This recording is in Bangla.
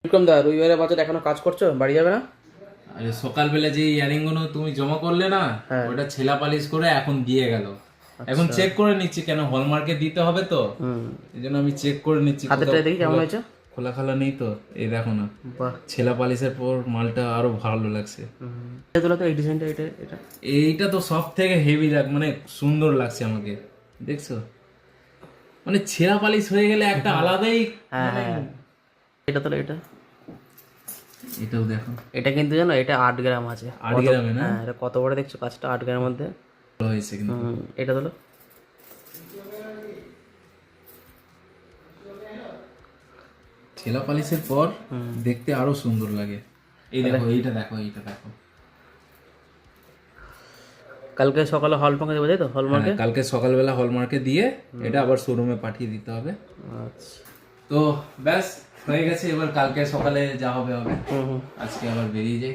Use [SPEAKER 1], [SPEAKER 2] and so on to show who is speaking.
[SPEAKER 1] বিক্রম দা, রবিবারের বাজার এখনো কাজ করছো? বাড়ি যাবে না?
[SPEAKER 2] আরে সকালবেলা যে ইয়ারিং গুলো তুমি জমা করলে না,
[SPEAKER 1] হ্যাঁ।
[SPEAKER 2] ওটা ছেলা পালিশ করে এখন দিয়ে গেল। এখন
[SPEAKER 1] আচ্ছা।
[SPEAKER 2] চেক করে নিচ্ছি, কেন হলমার্কে দিতে হবে তো,
[SPEAKER 1] হুম।
[SPEAKER 2] এই জন্য আমি চেক করে নিচ্ছি
[SPEAKER 1] হাতেরটা দেখি কেমন হয়েছে।
[SPEAKER 2] খোলা খালা নেই তো। এই দেখো না,
[SPEAKER 1] বাহ।
[SPEAKER 2] ছেলা পালিশের পর মালটা আরো ভালো লাগছে।
[SPEAKER 1] এটা তোলা তো এই ডিজাইনটা, এটা এটা
[SPEAKER 2] এইটা তো সব থেকে হেভি মানে সুন্দর লাগছে আমাকে, দেখছো? মানে ছেঁড়া পালিশ হয়ে গেলে একটা আলাদাই
[SPEAKER 1] হ্যাঁ
[SPEAKER 2] মানে।
[SPEAKER 1] হ্যাঁ, এটা তোলা এটা।
[SPEAKER 2] এটাও দেখো,
[SPEAKER 1] এটা কিন্তু জানো, এটা 8 গ্রাম আছে।
[SPEAKER 2] 8 গ্রামে না?
[SPEAKER 1] হ্যাঁ, এটা কত বড় দেখছো কাজটা, 8 গ্রামের মধ্যে।
[SPEAKER 2] ভালো হয়েছে কিন্তু।
[SPEAKER 1] এটা তোলো।
[SPEAKER 2] ছেলা পালিশের পর দেখতে আরো সুন্দর লাগে। এই দেখো, এইটা দেখো, এইটা দেখো।
[SPEAKER 1] কালকে সকালে হলমার্কে দেবো, তাই তো? হলমার্কে।
[SPEAKER 2] হ্যাঁ, কালকে সকালবেলা হলমার্কে দিয়ে এটা আবার শোরুমে পাঠিয়ে দিতে হবে।
[SPEAKER 1] আচ্ছা।
[SPEAKER 2] তো ব্যাস হয়ে গেছে, এবার কালকে সকালে যা হবে হবে।
[SPEAKER 1] হুম হুম।
[SPEAKER 2] আজকে আবার বেরিয়ে যাই।